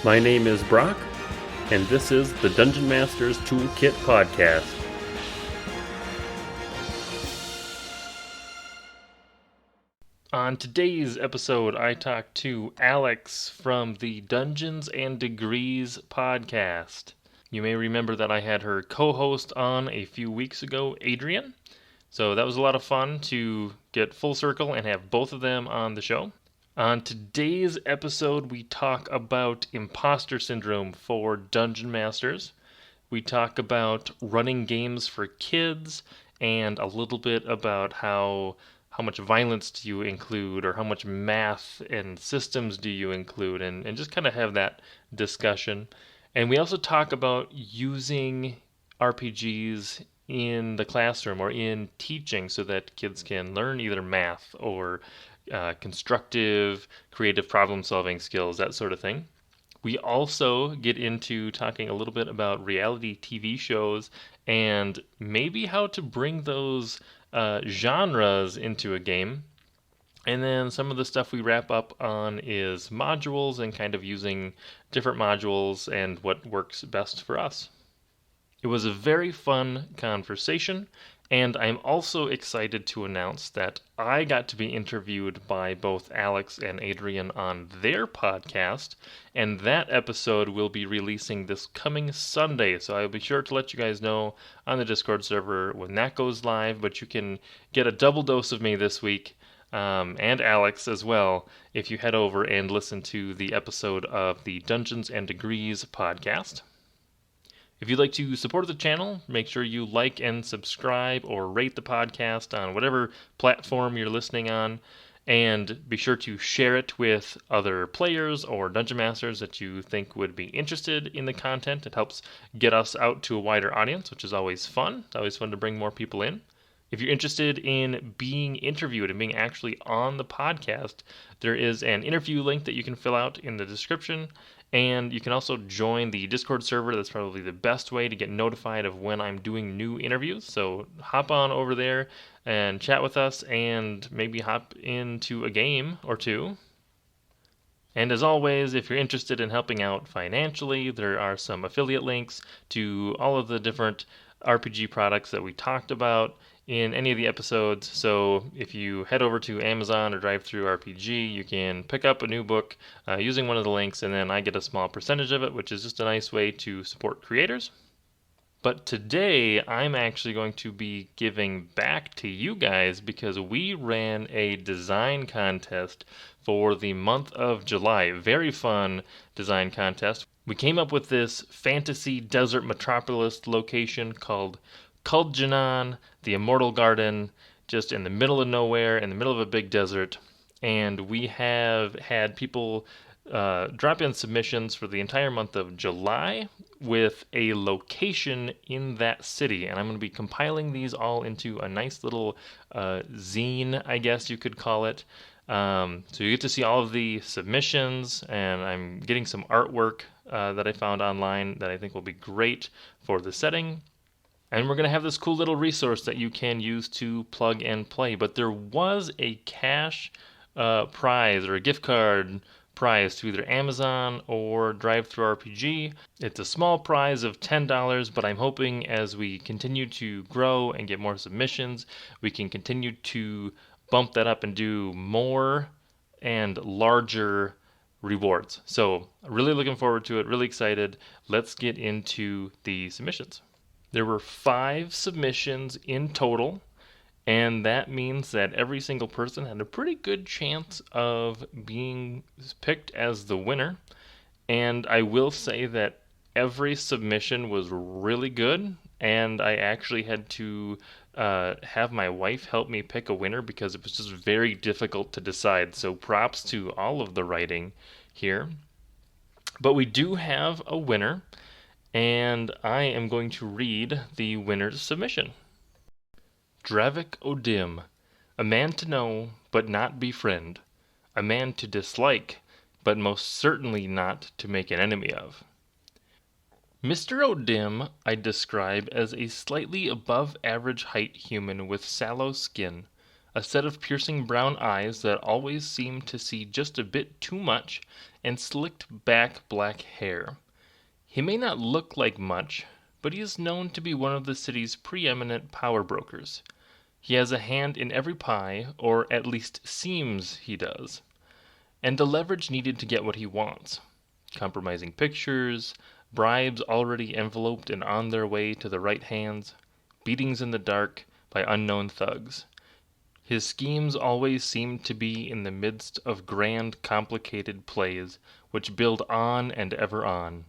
My name is Brock, and this is the Dungeon Master's Toolkit Podcast. On today's episode, I talked to Alex from the Dungeons and Degrees podcast. You may remember that I had her co-host on a few weeks ago, Adrian. So that was a lot of fun to get full circle and have both of them on the show. On today's episode, we talk about imposter syndrome for Dungeon Masters. We talk about running games for kids and a little bit about how much violence do you include, or how much math and systems do you include, and just kind of have that discussion. And we also talk about using RPGs in the classroom or in teaching so that kids can learn either math or constructive, creative problem solving skills, that sort of thing. We also get into talking a little bit about reality TV shows and maybe how to bring those genres into a game. And then some of the stuff we wrap up on is modules and kind of using different modules and what works best for us. It was a very fun conversation, and I'm also excited to announce that I got to be interviewed by both Alex and Adrian on their podcast, and that episode will be releasing this coming Sunday, so I'll be sure to let you guys know on the Discord server when that goes live, but you can get a double dose of me this week, and Alex as well, if you head over and listen to the episode of the Dungeons and Degrees podcast. If you'd like to support the channel, make sure you like and subscribe or rate the podcast on whatever platform you're listening on, and be sure to share it with other players or dungeon masters that you think would be interested in the content. It helps get us out to a wider audience, which is always fun. It's always fun to bring more people in. If you're interested in being interviewed and being actually on the podcast, there is an interview link that you can fill out in the description. And you can also join the Discord server. That's probably the best way to get notified of when I'm doing new interviews. So hop on over there and chat with us and maybe hop into a game or two. And as always, if you're interested in helping out financially, there are some affiliate links to all of the different RPG products that we talked about in any of the episodes. So if you head over to Amazon or DriveThruRPG, you can pick up a new book using one of the links, and then I get a small percentage of it, which is just a nice way to support creators. But today, I'm actually going to be giving back to you guys because we ran a design contest for the month of July. Very fun design contest. We came up with this fantasy desert metropolis location called Kuljanan, the Immortal Garden, just in the middle of nowhere, in the middle of a big desert. And we have had people drop in submissions for the entire month of July with a location in that city. And I'm going to be compiling these all into a nice little zine, I guess you could call it. So you get to see all of the submissions, and I'm getting some artwork that I found online that I think will be great for the setting. And we're going to have this cool little resource that you can use to plug and play. But there was a cash prize or a gift card prize to either Amazon or DriveThruRPG. It's a small prize of $10, but I'm hoping as we continue to grow and get more submissions, we can continue to bump that up and do more and larger rewards. So really looking forward to it, really excited. Let's get into the submissions. There were 5 submissions in total, and that means that every single person had a pretty good chance of being picked as the winner. And I will say that every submission was really good, and I actually had to have my wife help me pick a winner because it was just very difficult to decide. So props to all of the writing here. But we do have a winner, and I am going to read the winner's submission. Dravik Odim, a man to know but not befriend, a man to dislike but most certainly not to make an enemy of. Mr. Odim I describe as a slightly above average height human with sallow skin, a set of piercing brown eyes that always seem to see just a bit too much, and slicked back black hair. He may not look like much, but he is known to be one of the city's preeminent power brokers. He has a hand in every pie, or at least seems he does, and the leverage needed to get what he wants. Compromising pictures, bribes already enveloped and on their way to the right hands, beatings in the dark by unknown thugs. His schemes always seem to be in the midst of grand, complicated plays which build on and ever on.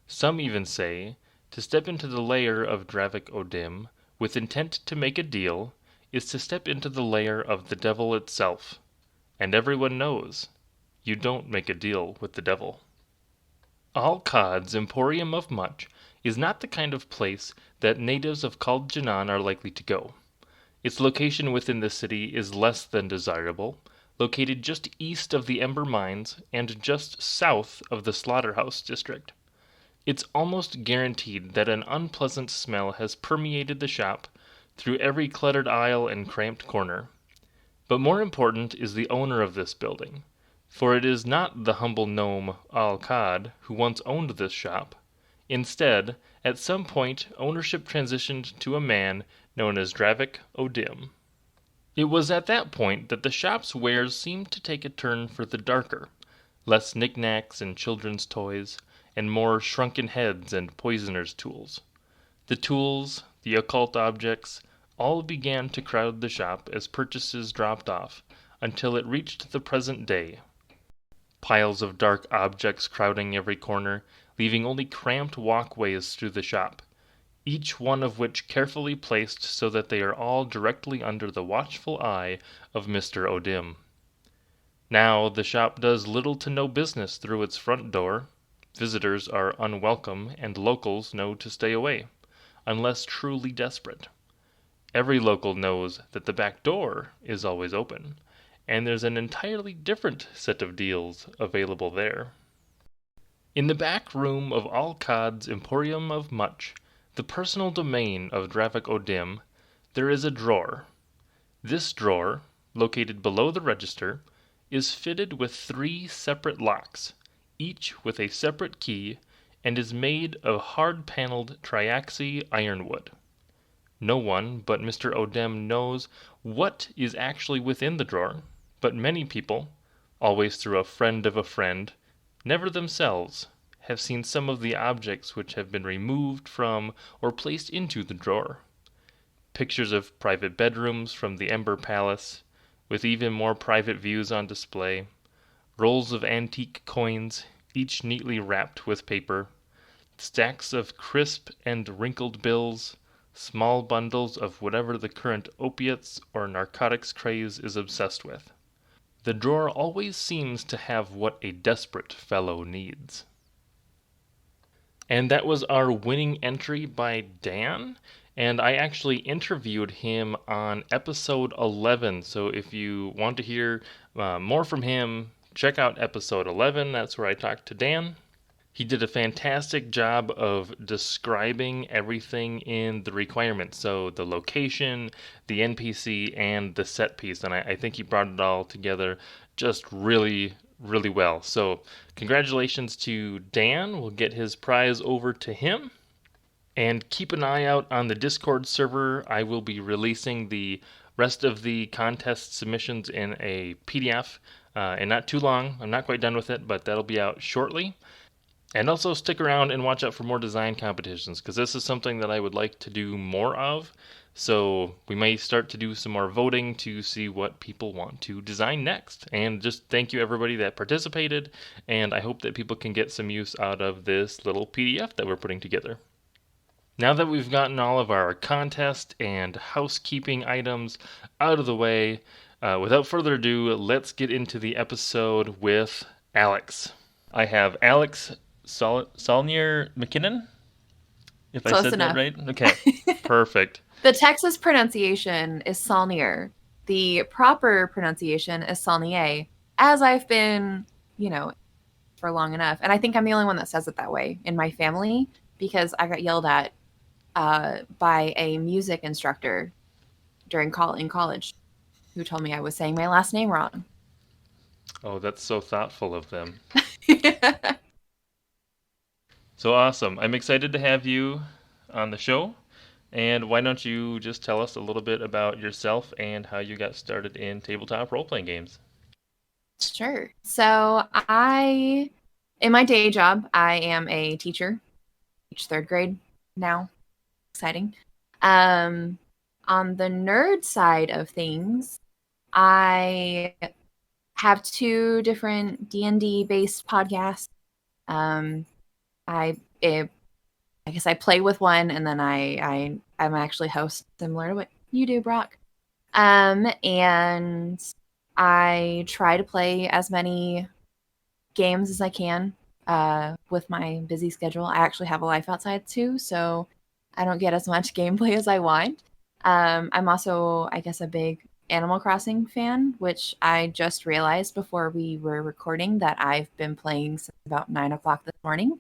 Some even say, to step into the lair of Dravik Odim, with intent to make a deal, is to step into the lair of the devil itself. And everyone knows, you don't make a deal with the devil. Al-Qad's Emporium of Much is not the kind of place that natives of Kaldjanan are likely to go. Its location within the city is less than desirable, located just east of the Ember Mines and just south of the Slaughterhouse District. It's almost guaranteed that an unpleasant smell has permeated the shop through every cluttered aisle and cramped corner. But more important is the owner of this building, for it is not the humble gnome Al-Qad who once owned this shop. Instead, at some point, ownership transitioned to a man known as Dravik Odim. It was at that point that the shop's wares seemed to take a turn for the darker, less knickknacks and children's toys, and more shrunken heads and poisoners' tools. The tools, the occult objects, all began to crowd the shop as purchases dropped off, until it reached the present day. Piles of dark objects crowding every corner, leaving only cramped walkways through the shop, each one of which carefully placed so that they are all directly under the watchful eye of Mr. Odim. Now the shop does little to no business through its front door. Visitors are unwelcome, and locals know to stay away, unless truly desperate. Every local knows that the back door is always open, and there's an entirely different set of deals available there. In the back room of Al-Qad's Emporium of Much, the personal domain of Dravik Odim, there is a drawer. This drawer, located below the register, is fitted with 3 separate locks, each with a separate key, and is made of hard-paneled triaxi ironwood. No one but Mr. Odim knows what is actually within the drawer, but many people, always through a friend of a friend, never themselves, have seen some of the objects which have been removed from or placed into the drawer. Pictures of private bedrooms from the Ember Palace, with even more private views on display, rolls of antique coins, each neatly wrapped with paper, stacks of crisp and wrinkled bills, small bundles of whatever the current opiates or narcotics craze is obsessed with. The drawer always seems to have what a desperate fellow needs. And that was our winning entry by Dan. And I actually interviewed him on episode 11. So if you want to hear more from him, check out episode 11. That's where I talked to Dan. He did a fantastic job of describing everything in the requirements. So the location, the NPC, and the set piece. And I think he brought it all together just really, really well. So congratulations to Dan. We'll get his prize over to him. And keep an eye out on the Discord server. I will be releasing the rest of the contest submissions in a PDF, and not too long. I'm not quite done with it, but that'll be out shortly. And also stick around and watch out for more design competitions, because this is something that I would like to do more of. So we may start to do some more voting to see what people want to design next. And just thank you everybody that participated, and I hope that people can get some use out of this little PDF that we're putting together. Now that we've gotten all of our contest and housekeeping items out of the way, without further ado, let's get into the episode with Alex. I have Alex Saulnier McKinin, if Close I said enough. that right. Okay, perfect. The Texas pronunciation is Saulnier. The proper pronunciation is Saulnier, as I've been, for long enough. And I think I'm the only one that says it that way in my family, because I got yelled at by a music instructor in college. who told me I was saying my last name wrong. Oh, that's so thoughtful of them. So awesome. I'm excited to have you on the show. And why don't you just tell us a little bit about yourself and how you got started in tabletop role playing games? Sure. So in my day job, I am a teacher, teach third grade now. Exciting. Um, on the nerd side of things, I have two different D&D based podcasts. Um, I it, I guess I play with one, and then I'm actually host, similar to what you do, Brock. And I try to play as many games as I can with my busy schedule. I actually have a life outside too, so I don't get as much gameplay as I want. I'm also, I guess, a big Animal Crossing fan, which I just realized before we were recording that I've been playing since about 9 o'clock this morning.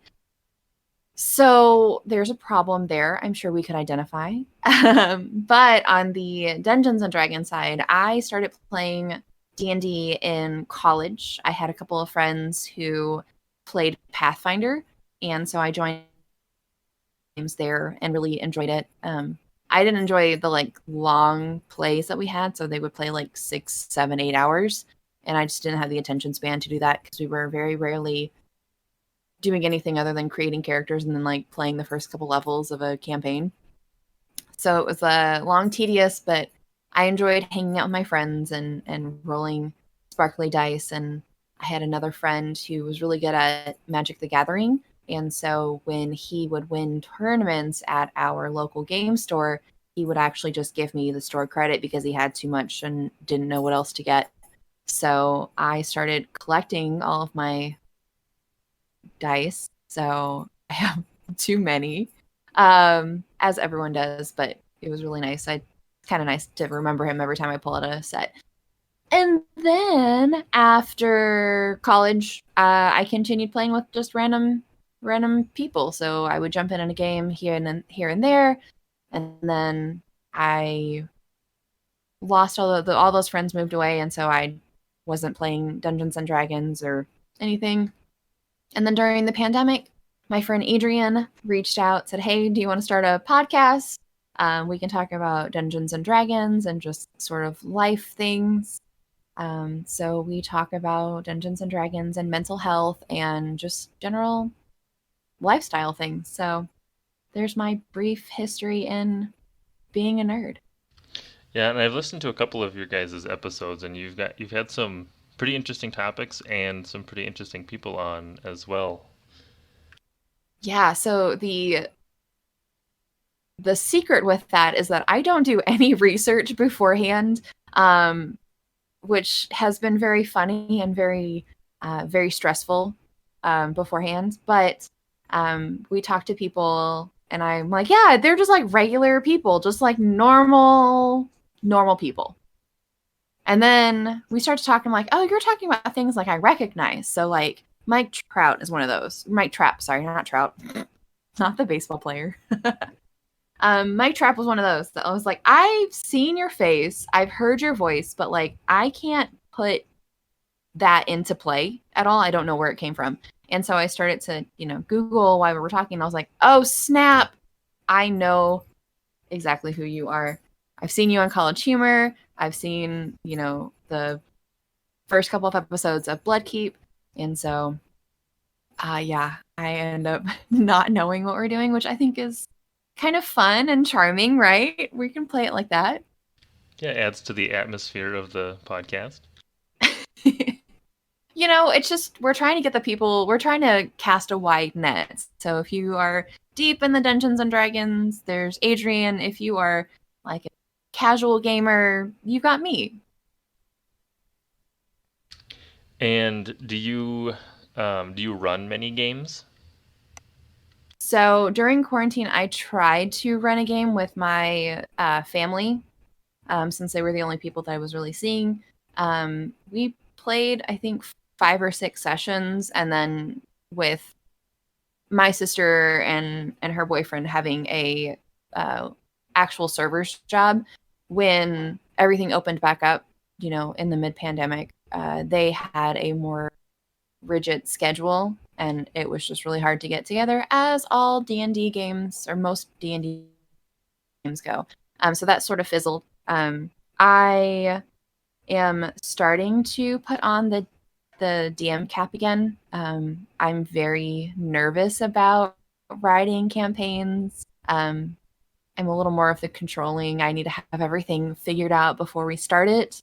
So there's a problem there. I'm sure we could identify. But on the Dungeons and Dragons side, I started playing D&D in college. I had a couple of friends who played Pathfinder, and so I joined games there and really enjoyed it. I didn't enjoy the like long plays that we had, so they would play like 6, 7, 8 hours, and I just didn't have the attention span to do that because we were very rarely doing anything other than creating characters and then like playing the first couple levels of a campaign. So it was long, tedious, but I enjoyed hanging out with my friends and rolling sparkly dice. And I had another friend who was really good at Magic the Gathering. And so when he would win tournaments at our local game store, he would actually just give me the store credit because he had too much and didn't know what else to get. So I started collecting all of my dice. So I have too many, as everyone does, but it was really nice. Kind of nice to remember him every time I pull out a set. And then after college, I continued playing with just random people. So I would jump in a game here and there, and then I lost all those friends moved away, and so I wasn't playing Dungeons and Dragons or anything. And then during the pandemic, my friend Adrian reached out, said, "Hey, do you want to start a podcast? We can talk about Dungeons and Dragons and just sort of life things." So we talk about Dungeons and Dragons and mental health and just general lifestyle things. So there's my brief history in being a nerd. Yeah, and I've listened to a couple of your guys' episodes, and you've had some pretty interesting topics and some pretty interesting people on as well. Yeah, so the secret with that is that I don't do any research beforehand, which has been very funny and very stressful beforehand. But we talk to people, and I'm like, yeah, they're just like regular people, just like normal people. And then we start to talk, and I'm like, oh, you're talking about things like I recognize. So like Mike Trout is one of those. Mike Trapp, sorry, not Trout, not the baseball player. Mike Trapp was one of those that I was like, I've seen your face, I've heard your voice, but like I can't put that into play at all. I don't know where it came from. And so I started to, Google while we were talking. And I was like, oh snap, I know exactly who you are. I've seen you on College Humor. I've seen, the first couple of episodes of Bloodkeep. And so yeah, I end up not knowing what we're doing, which I think is kind of fun and charming, right? We can play it like that. Yeah, it adds to the atmosphere of the podcast. It's just we're trying to get the people, we're trying to cast a wide net. So if you are deep in the Dungeons and Dragons, there's Adrian. If you are like a casual gamer, you got me. And do you run many games? So during quarantine, I tried to run a game with my family, since they were the only people that I was really seeing. We played, I think, 5 or 6 sessions, and then with my sister and her boyfriend having a actual server's job, when everything opened back up, in the mid-pandemic, they had a more rigid schedule, and it was just really hard to get together, as all D&D games or most D&D games go. So that sort of fizzled. I am starting to put on the DM cap again. I'm very nervous about writing campaigns. I'm a little more of the controlling. I need to have everything figured out before we start it.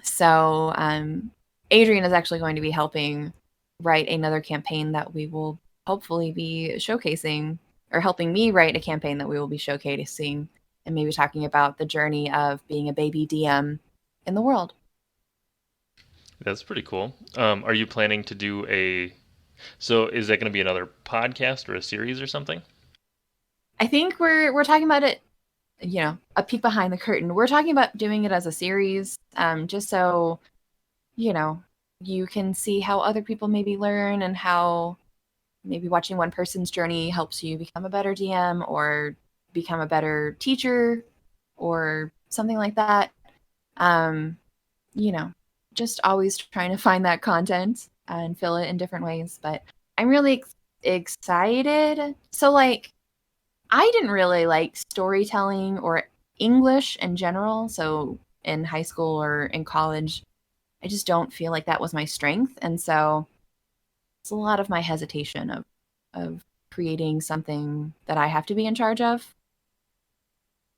So Adrian is actually going to be helping write another campaign that we will hopefully be showcasing, or helping me write a campaign that we will be showcasing, and maybe talking about the journey of being a baby DM in the world. That's pretty cool. Are you planning to do a? So is that going to be another podcast or a series or something? I think we're talking about it, a peek behind the curtain. We're talking about doing it as a series, just so you know you can see how other people maybe learn, and how maybe watching one person's journey helps you become a better DM or become a better teacher or something like that. Um, you know, just always trying to find that content and fill it in different ways. But I'm really excited. So, like, I didn't really like storytelling or English in general. So, in high school or in college, I just don't feel like that was my strength. And so, it's a lot of my hesitation of creating something that I have to be in charge of.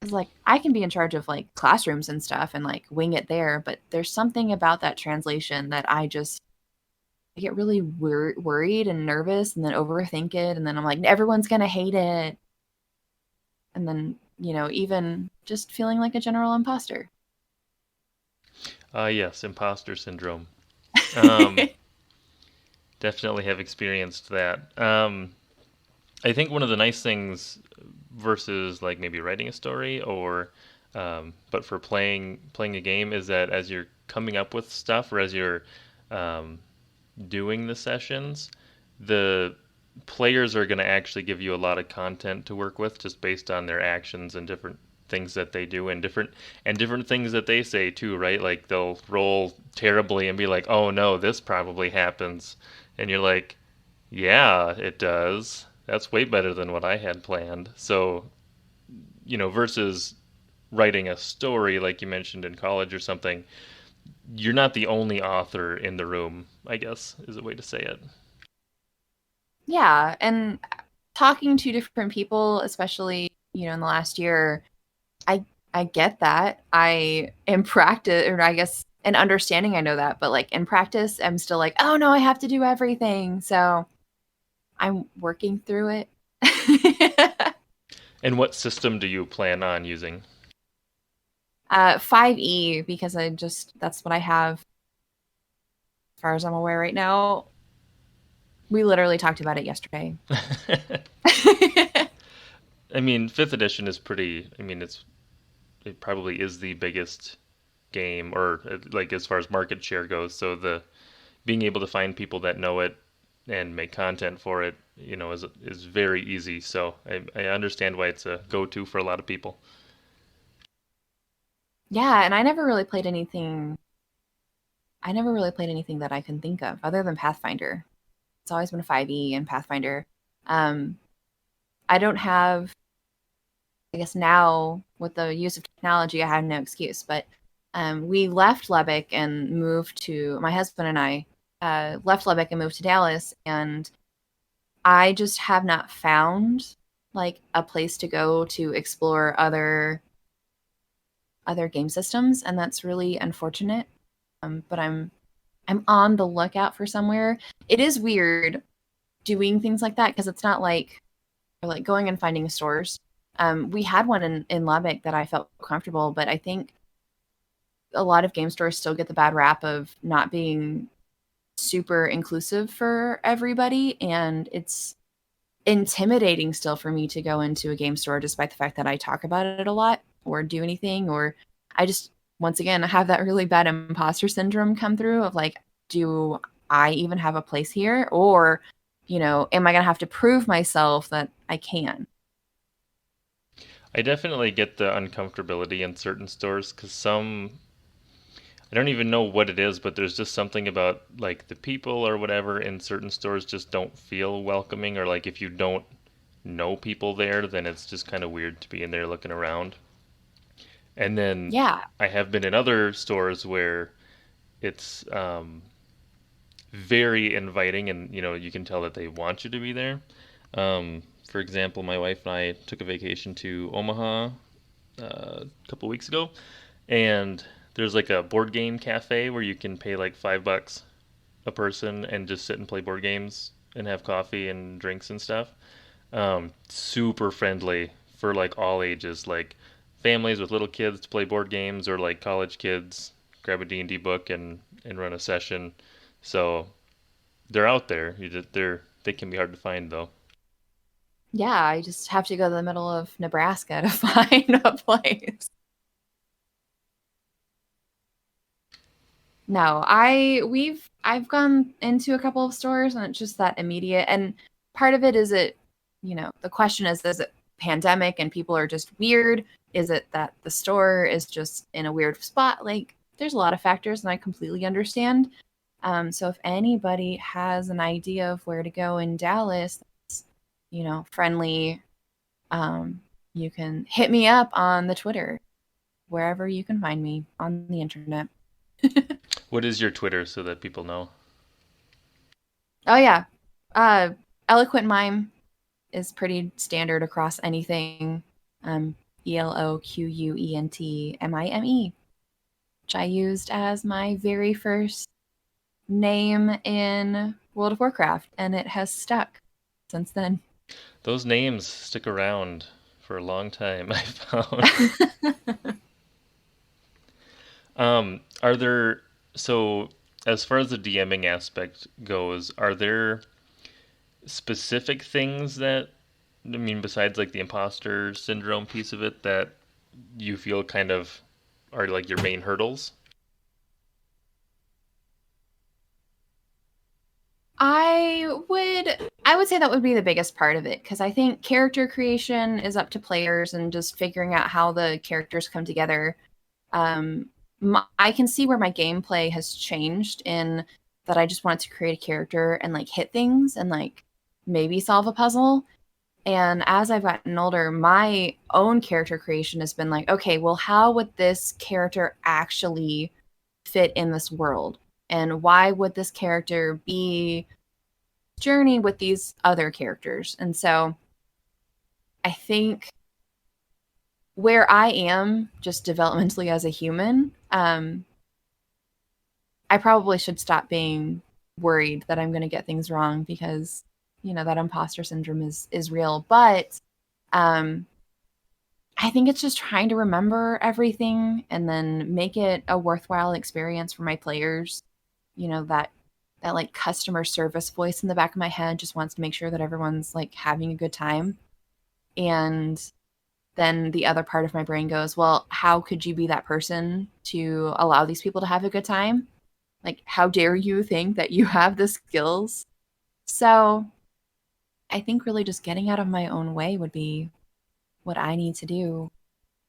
It's like I can be in charge of like classrooms and stuff and like wing it there, but there's something about that translation that I get really worried and nervous, and then overthink it, and then I'm like, everyone's gonna hate it, and then even just feeling like a general imposter. Yes, imposter syndrome. Um, Definitely have experienced that. I think one of the nice things versus like maybe writing a story or but for playing a game is that as you're coming up with stuff or as you're um, doing the sessions, the players are going to actually give you a lot of content to work with just based on their actions and different things that they do and different things that they say too, right? Like they'll roll terribly and be like, "Oh no, this probably happens." And you're like, "Yeah, it does. That's way better than what I had planned." So, versus writing a story like you mentioned in college or something, you're not the only author in the room, I guess is a way to say it. Yeah, and talking to different people, especially in the last year, I I get that. I in practice, or I guess in understanding, I know that, but like in practice, I'm still like, oh no, I have to do everything. So I'm working through it. And what system do you plan on using? 5E, because that's what I have as far as I'm aware right now. We literally talked about it yesterday. I mean, fifth edition is pretty. I mean, it probably is the biggest game, or like as far as market share goes. So the being able to find people that know it and make content for it, is very easy. So I understand why it's a go-to for a lot of people. Yeah, and I never really played anything that I can think of other than Pathfinder. It's always been 5E and Pathfinder. Um, I don't have, I guess now with the use of technology, I have no excuse. But we left Lubbock and moved to, my husband and I left Lubbock and moved to Dallas. And I just have not found like a place to go to explore other game systems. And that's really unfortunate. But I'm on the lookout for somewhere. It is weird doing things like that because it's not like, or like going and finding stores. We had one in Lubbock that I felt comfortable, but I think a lot of game stores still get the bad rap of not being super inclusive for everybody, and it's intimidating still for me to go into a game store despite the fact that I talk about it a lot or do anything, or I just once again have that really bad imposter syndrome come through of like, do I even have a place here, or am I going to have to prove myself that I can? I definitely get the uncomfortability in certain stores because some I don't even know what it is, but there's just something about like the people or whatever in certain stores just don't feel welcoming, or like if you don't know people there, then it's just kind of weird to be in there looking around. And then Yeah. I have been in other stores where it's very inviting, and you can tell that they want you to be there. For example, my wife and I took a vacation to Omaha a couple weeks ago, and there's like a board game cafe where you can pay like $5 a person and just sit and play board games and have coffee and drinks and stuff. Super friendly for like all ages, like families with little kids to play board games, or like college kids grab a D&D book and run a session. So they're out there. They can be hard to find though. Yeah, I just have to go to the middle of Nebraska to find a place. No, I've gone into a couple of stores and it's just that immediate. And part of it is the question is it pandemic and people are just weird? Is it that the store is just in a weird spot? Like there's a lot of factors and I completely understand. So if anybody has an idea of where to go in Dallas, that's, friendly, you can hit me up on the Twitter, wherever you can find me on the internet. What is your Twitter so that people know? Oh yeah. Uh Eloquent Mime is pretty standard across anything. ELOQUENTMIME, which I used as my very first name in World of Warcraft, and it has stuck since then. Those names stick around for a long time, I found. Are there, so as far as the DMing aspect goes, are there specific things that, I mean, besides like the imposter syndrome piece of it, that you feel kind of are like your main hurdles? I would say that would be the biggest part of it because I think character creation is up to players and just figuring out how the characters come together. I can see where my gameplay has changed in that I just wanted to create a character and like hit things and like maybe solve a puzzle. And as I've gotten older, my own character creation has been like, okay, well, how would this character actually fit in this world? And why would this character be journey with these other characters? And so I think where I am just developmentally as a human, I probably should stop being worried that I'm going to get things wrong because that imposter syndrome is real. But um, I think it's just trying to remember everything and then make it a worthwhile experience for my players. That like customer service voice in the back of my head just wants to make sure that everyone's like having a good time. And then the other part of my brain goes, well, how could you be that person to allow these people to have a good time? Like, how dare you think that you have the skills? So I think really just getting out of my own way would be what I need to do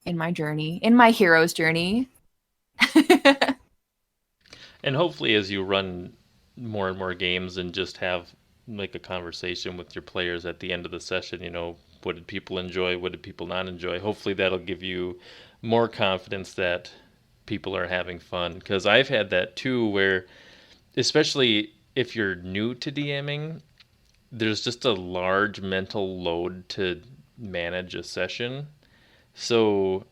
in my journey, in my hero's journey. And hopefully, as you run more and more games and just have like a conversation with your players at the end of the session, what did people enjoy? What did people not enjoy? Hopefully, that'll give you more confidence that people are having fun. Because I've had that too, where especially if you're new to DMing, there's just a large mental load to manage a session. So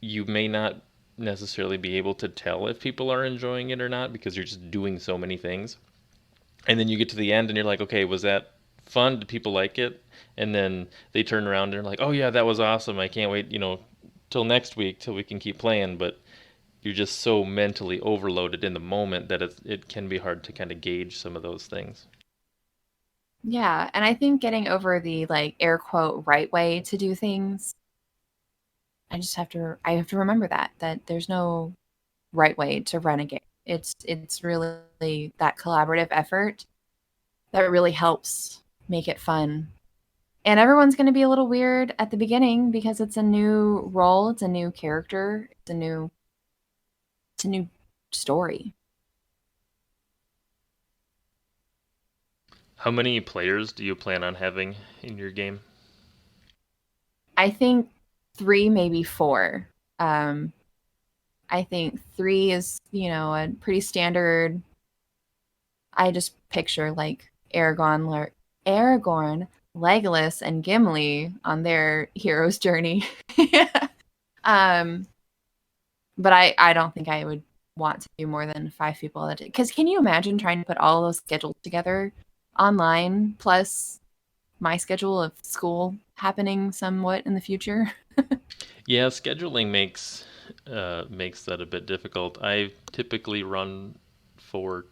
you may not necessarily be able to tell if people are enjoying it or not because you're just doing so many things. And then you get to the end and you're like, okay, was that fun? Did people like it? And then they turn around and they're like, oh yeah, that was awesome. I can't wait, till next week till we can keep playing. But you're just so mentally overloaded in the moment that it can be hard to kind of gauge some of those things. Yeah, and I think getting over the like air quote right way to do things, I have to remember that there's no right way to run a game. It's really that collaborative effort that really helps make it fun. And everyone's going to be a little weird at the beginning because it's a new role, it's a new character, it's a new story. How many players do you plan on having in your game? I think 3, maybe 4. Um, I think 3 is, a pretty standard. I just picture like Aragorn, Legolas, and Gimli on their hero's journey. um, but I don't think I would want to do more than 5 people at a time. Because can you imagine trying to put all those schedules together online, plus my schedule of school happening somewhat in the future? Yeah, scheduling makes that a bit difficult. I typically run for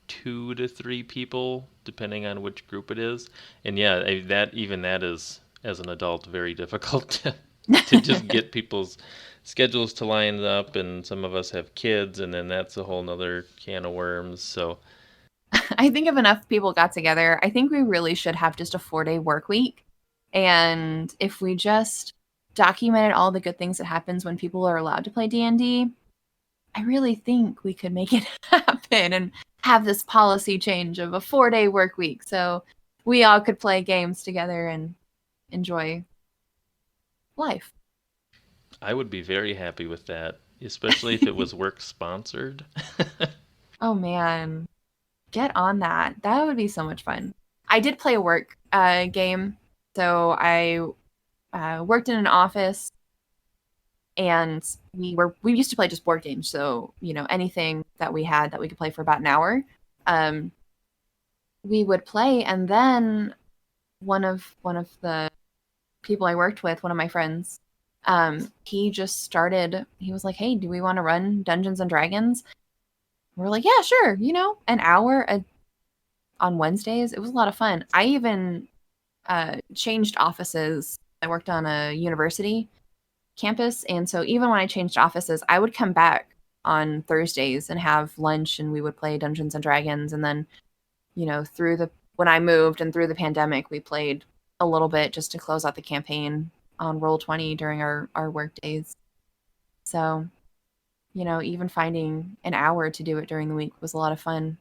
2 to 3 people, depending on which group it is. And yeah, that is, as an adult, very difficult to just get people's schedules to line up. And some of us have kids, and then that's a whole nother can of worms. So I think if enough people got together, I think we really should have just a 4-day work week. And if we just documented all the good things that happens when people are allowed to play D&D, I really think we could make it happen and have this policy change of a 4-day work week so we all could play games together and enjoy life. I would be very happy with that, especially if it was work sponsored. Oh man, get on that. That would be so much fun. I did play a work game. So I worked in an office, and we used to play just board games. So anything that we had that we could play for about an hour, um, we would play. And then one of the people I worked with, one of my friends, he just started. He was like, "Hey, do we want to run Dungeons and Dragons?" We're like, "Yeah, sure." An hour on Wednesdays. It was a lot of fun. I even changed offices. I worked on a university campus, and so even when I changed offices, I would come back on Thursdays and have lunch, and we would play Dungeons and Dragons. And then, through the when I moved and through the pandemic, we played a little bit just to close out the campaign on Roll20 during our work days. So, even finding an hour to do it during the week was a lot of fun.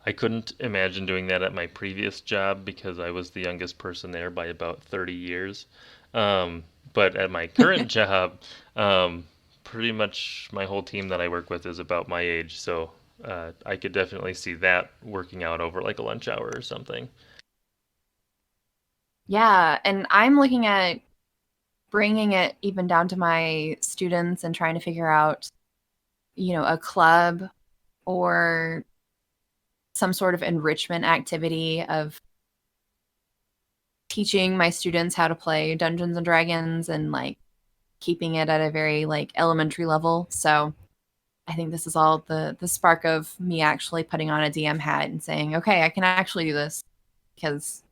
I couldn't imagine doing that at my previous job because I was the youngest person there by about 30 years. But at my current job, um, pretty much my whole team that I work with is about my age, so I could definitely see that working out over like a lunch hour or something. Yeah, and I'm looking at bringing it even down to my students and trying to figure out, a club or some sort of enrichment activity of teaching my students how to play Dungeons and Dragons and like keeping it at a very like elementary level. So I think this is all the spark of me actually putting on a DM hat and saying, okay, I can actually do this. Because,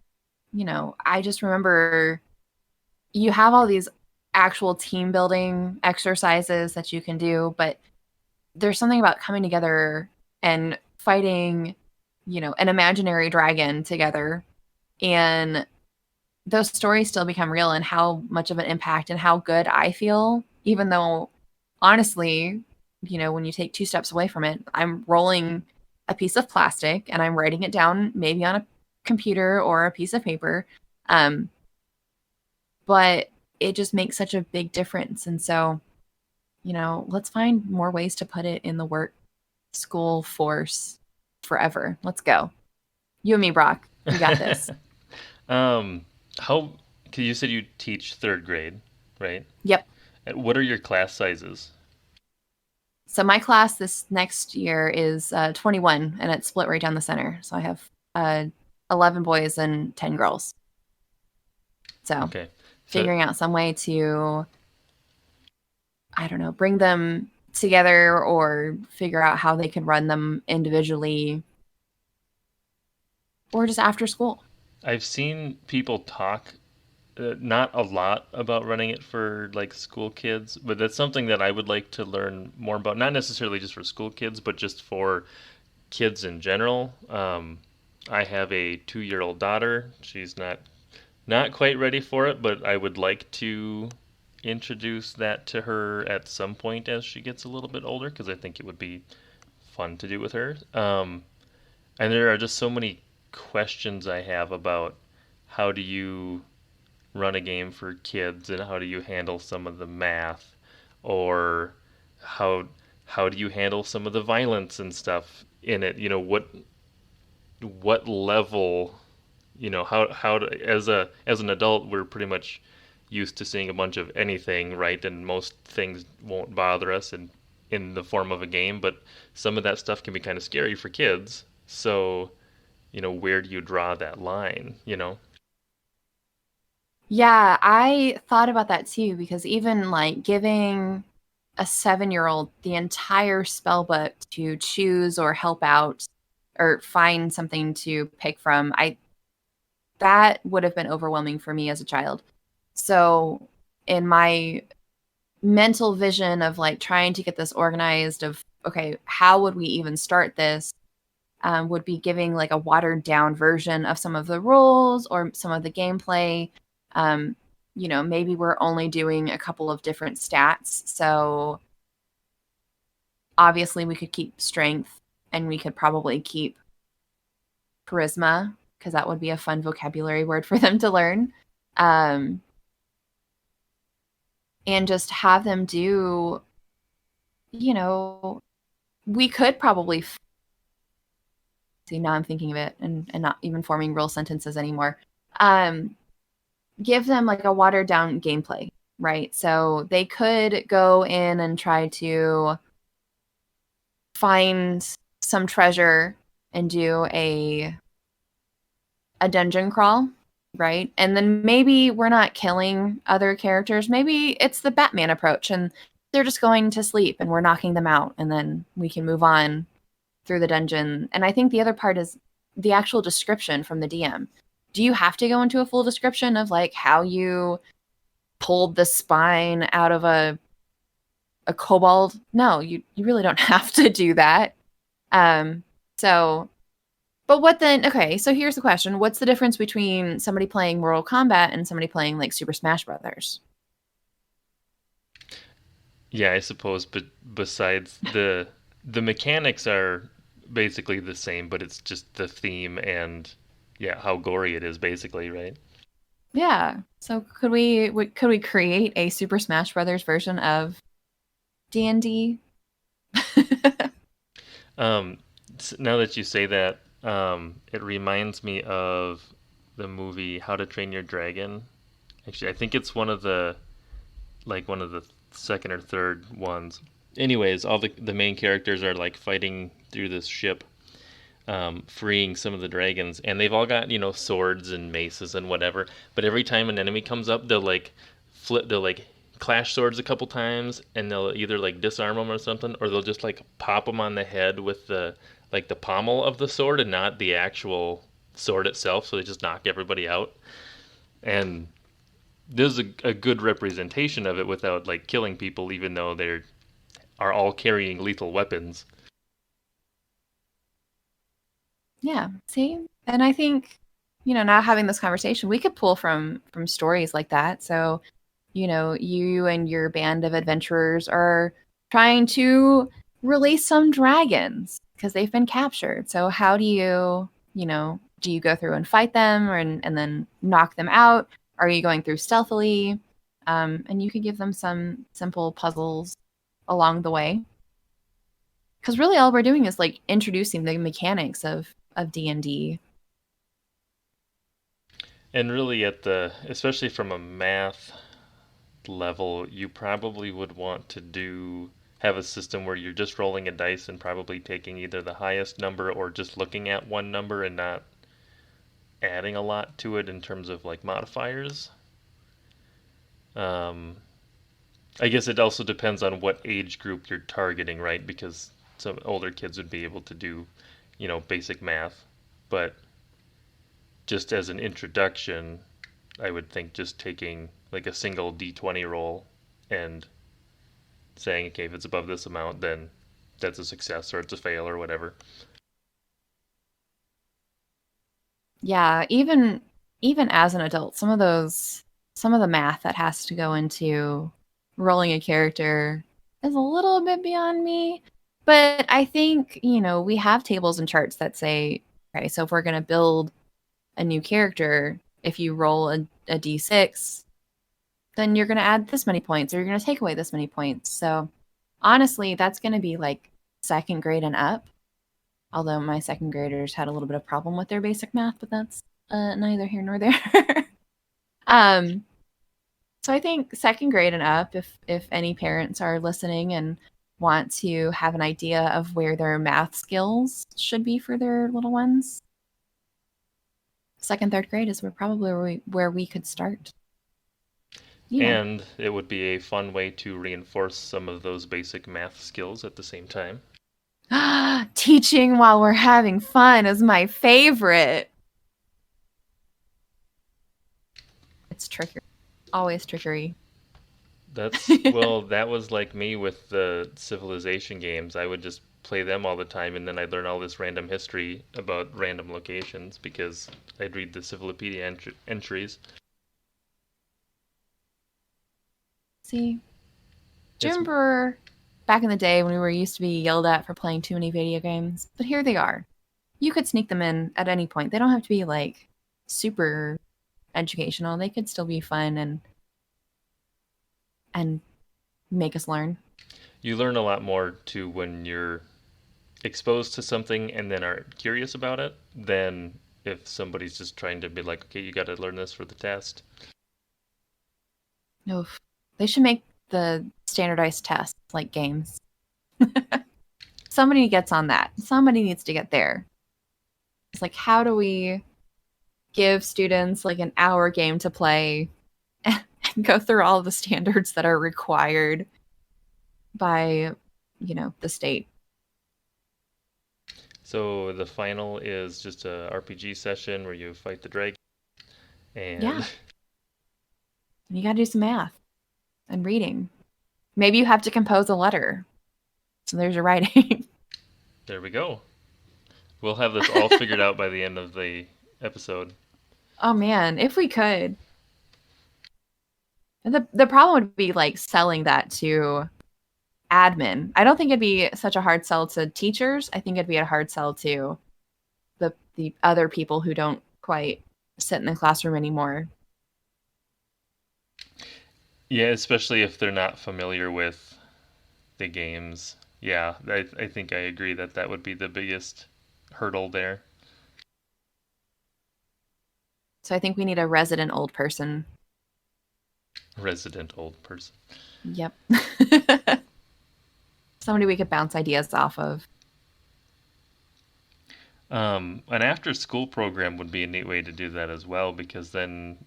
I just remember you have all these actual team building exercises that you can do, but there's something about coming together and fighting, an imaginary dragon together, and those stories still become real, and how much of an impact and how good I feel, even though honestly, when you take 2 steps away from it, I'm rolling a piece of plastic and I'm writing it down maybe on a computer or a piece of paper. Um, but it just makes such a big difference. And so, let's find more ways to put it in the work school force forever. Let's go. You and me, Brock. We got this. um, how? Cause you said you teach third grade, right? Yep. And what are your class sizes? So my class this next year is 21, and it's split right down the center. So I have uh, 11 boys and 10 girls. So Okay, so figuring out some way to, I don't know, bring them together or figure out how they can run them individually or just after school. I've seen people talk not a lot about running it for like school kids, but that's something that I would like to learn more about. Not necessarily just for school kids, but just for kids in general. I have a 2-year-old daughter. She's not quite ready for it, but I would like to introduce that to her at some point as she gets a little bit older, because I think it would be fun to do with her. And there are just so many questions I have about how do you run a game for kids and how do you handle some of the math, or how how do you handle some of the violence and stuff in it? What level, as an adult we're pretty much used to seeing a bunch of anything, right? And most things won't bother us in the form of a game, but some of that stuff can be kind of scary for kids. So, where do you draw that line? Yeah, I thought about that too because even like giving a 7-year-old the entire spell book to choose or help out or find something to pick from, I that would have been overwhelming for me as a child. So in my mental vision of like trying to get this organized of okay, how would we even start this? Would be giving like a watered down version of some of the rules or some of the gameplay. Um, maybe we're only doing a couple of different stats. So obviously we could keep strength and we could probably keep charisma because that would be a fun vocabulary word for them to learn. Um, and just have them do, you know, we could probably see now I'm thinking of it and not even forming real sentences anymore. Um, give them like a watered down gameplay, right? So they could go in and try to find some treasure and do a dungeon crawl, right? And then maybe we're not killing other characters. Maybe it's the Batman approach and they're just going to sleep and we're knocking them out and then we can move on through the dungeon. And I think the other part is the actual description from the DM. Do you have to go into a full description of like how you pulled the spine out of a kobold? No, you really don't have to do that. Um so but what then? Okay, so here's the question. What's the difference between somebody playing Mortal Kombat and somebody playing like Super Smash Brothers? Yeah, I suppose, but besides the mechanics are basically the same, but it's just the theme and yeah, how gory it is basically, right? Yeah. So could we create a Super Smash Brothers version of D&D? Um, Now that you say that, it reminds me of the movie How to Train Your Dragon. Actually, I think it's one of the second or third ones. Anyways, all the main characters are like fighting through this ship, freeing some of the dragons, and they've all got swords and maces and whatever. But every time an enemy comes up, they'll like clash swords a couple times, and they'll either like disarm them or something, or they'll just like pop them on the head with the pommel of the sword and not the actual sword itself. So they just knock everybody out. And there's a good representation of it without like killing people, even though they are all carrying lethal weapons. Yeah. See? And I think, now having this conversation, we could pull from stories like that. So, you and your band of adventurers are trying to release some dragons because they've been captured. So how do you go through and fight them and then knock them out? Are you going through stealthily? And you could give them some simple puzzles along the way. Because really all we're doing is like introducing the mechanics of D&D. And really, especially from a math level, you probably would want to have a system where you're just rolling a dice and probably taking either the highest number or just looking at one number and not adding a lot to it in terms of like modifiers. Um, I guess it also depends on what age group you're targeting, right? Because some older kids would be able to do, basic math, but just as an introduction, I would think just taking like a single d20 roll and saying, okay, if it's above this amount, then that's a success or it's a fail or whatever. Yeah, even as an adult, some of those some of the math that has to go into rolling a character is a little bit beyond me. But I think, we have tables and charts that say, okay, so if we're going to build a new character, if you roll a d6, then you're going to add this many points or you're going to take away this many points. So honestly, that's going to be like second grade and up. Although my second graders had a little bit of problem with their basic math, but that's neither here nor there. um, so I think second grade and up, if any parents are listening and want to have an idea of where their math skills should be for their little ones, second, third grade is where we could start. Yeah. And it would be a fun way to reinforce some of those basic math skills at the same time. Teaching while we're having fun is my favorite. It's trickery. Always trickery. Well, that was like me with the Civilization games. I would just play them all the time, and then I'd learn all this random history about random locations because I'd read the Civilopedia entries. See? Do you remember back in the day when we were used to be yelled at for playing too many video games? But here they are. You could sneak them in at any point. They don't have to be like super educational. They could still be fun and make us learn. You learn a lot more too when you're exposed to something and then are curious about it than if somebody's just trying to be like, okay, you got to learn this for the test. Oof. They should make the standardized tests like games. Somebody gets on that. Somebody needs to get there. It's like, how do we give students like an hour game to play and go through all the standards that are required by, the state? So the final is just a RPG session where you fight the dragon. And yeah. You got to do some math and reading. Maybe you have to compose a letter. So there's your writing. There we go. We'll have this all figured out by the end of the episode. Oh man, if we could. The problem would be like selling that to admin. I don't think it'd be such a hard sell to teachers. I think it'd be a hard sell to the other people who don't quite sit in the classroom anymore. Yeah, especially if they're not familiar with the games. Yeah, I think I agree that would be the biggest hurdle there. So I think we need a resident old person. Resident old person. Yep. Somebody we could bounce ideas off of. An after school program would be a neat way to do that as well, because then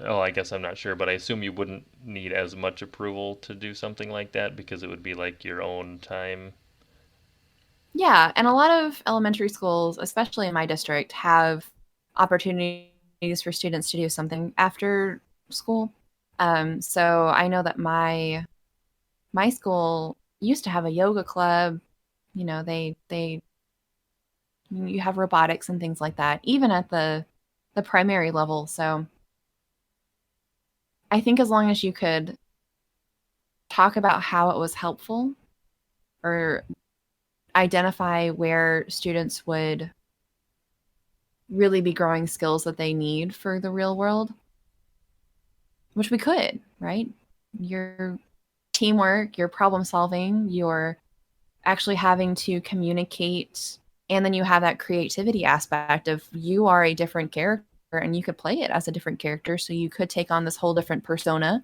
I guess I'm not sure, but I assume you wouldn't need as much approval to do something like that because it would be like your own time. Yeah, and a lot of elementary schools, especially in my district, have opportunities for students to do something after school. So I know that my school used to have a yoga club. You have robotics and things like that, even at the primary level. So I think as long as you could talk about how it was helpful or identify where students would really be growing skills that they need for the real world, which we could, right? Your teamwork, your problem solving, your actually having to communicate, and then you have that creativity aspect of you are a different character and you could play it as a different character, so you could take on this whole different persona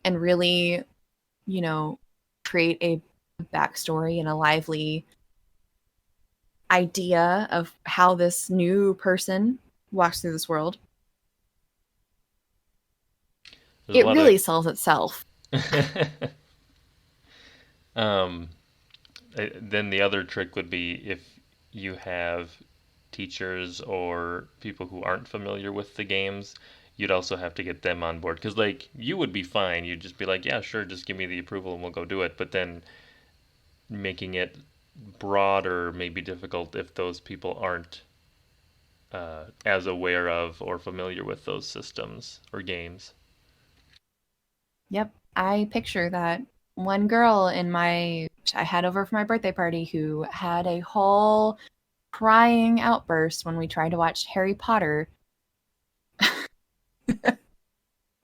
and really, create a backstory and a lively idea of how this new person walks through this world. It really sells itself. Then the other trick would be if you have teachers or people who aren't familiar with the games, you'd also have to get them on board. Because, like, you would be fine. You'd just be like, yeah, sure, just give me the approval and we'll go do it. But then making it broad or maybe difficult if those people aren't as aware of or familiar with those systems or games. Yep. I picture that one girl I had over for my birthday party who had a whole crying outburst when we tried to watch Harry Potter.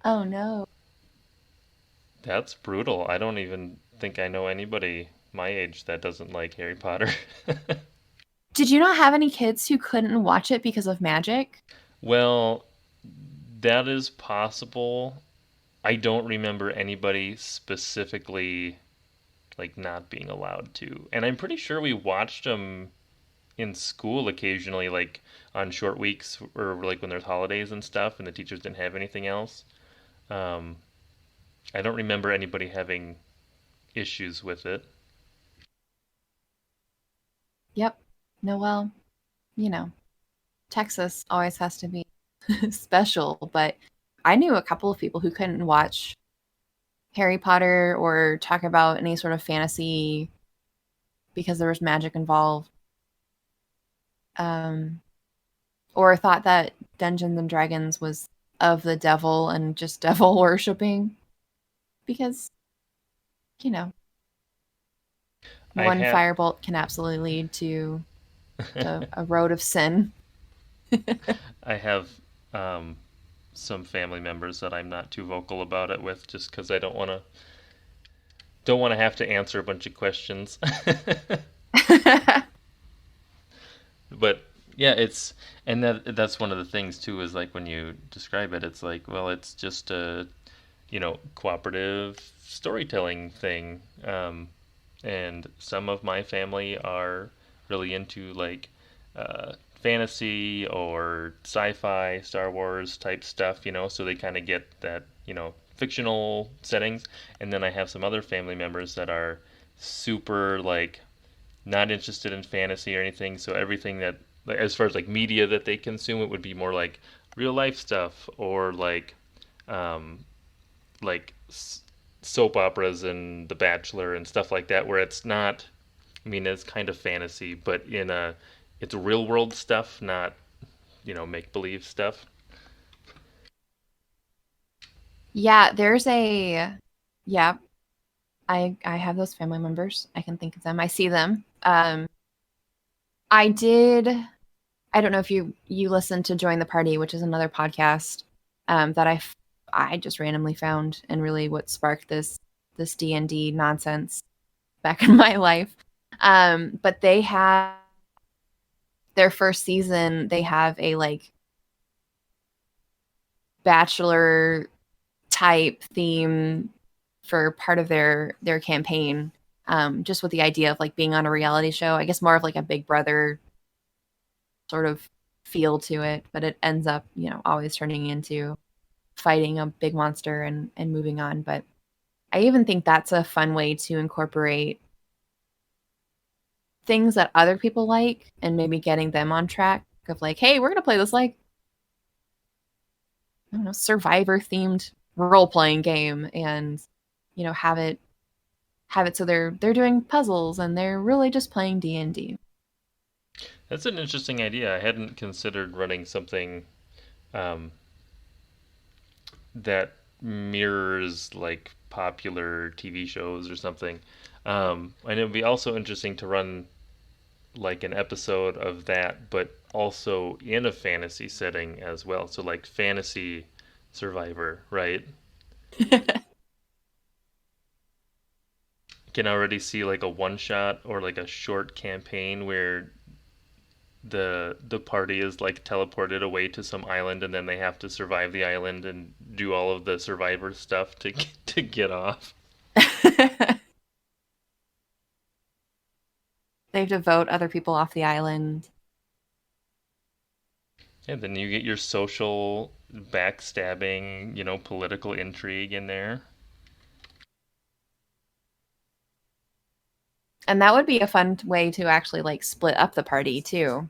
Oh no. That's brutal. I don't even think I know anybody my age that doesn't like Harry Potter. Did you not have any kids who couldn't watch it because of magic? Well, that is possible. I don't remember anybody specifically like not being allowed to. And I'm pretty sure we watched them in school occasionally, like on short weeks or like when there's holidays and stuff, and the teachers didn't have anything else. Um, I don't remember anybody having issues with it. Yep. No, well, you know, Texas always has to be special, but I knew a couple of people who couldn't watch Harry Potter or talk about any sort of fantasy because there was magic involved. Um, or thought that Dungeons and Dragons was of the devil and just devil worshipping because, you know, I one have firebolt can absolutely lead to a road of sin. I have um, some family members that I'm not too vocal about it with, just because I don't want to have to answer a bunch of questions. But yeah, it's and that's one of the things too is like when you describe it, it's like, well, it's just a cooperative storytelling thing. And some of my family are really into like fantasy or sci-fi, Star Wars type stuff, so they kind of get that, fictional settings. And then I have some other family members that are super like not interested in fantasy or anything. So everything that, like, as far as like media that they consume, it would be more like real life stuff or um, like soap operas and The Bachelor and stuff like that, where it's not. I mean, it's kind of fantasy, but it's real world stuff, not make believe stuff. Yeah, there's a yeah, I have those family members. I can think of them. I see them. I did I don't know if you listened to Join the Party, which is another podcast that I just randomly found and really what sparked this D&D nonsense back in my life. But they have their first season, they have a like bachelor type theme for part of their campaign. Just with the idea of like being on a reality show, I guess more of like a Big Brother sort of feel to it, but it ends up, always turning into fighting a big monster and moving on. But I even think that's a fun way to incorporate things that other people like and maybe getting them on track of like, hey, we're gonna play this like, I don't know, survivor themed role playing game and have it so they're doing puzzles and they're really just playing D&D. That's an interesting idea. I hadn't considered running something um, that mirrors like popular TV shows or something. And it would be also interesting to run like an episode of that, but also in a fantasy setting as well. So like fantasy survivor, right? You can already see like a one shot or like a short campaign where the party is like teleported away to some island and then they have to survive the island and do all of the survivor stuff to get off. They have to vote other people off the island. And then you get your social backstabbing, political intrigue in there. And that would be a fun way to actually like split up the party too.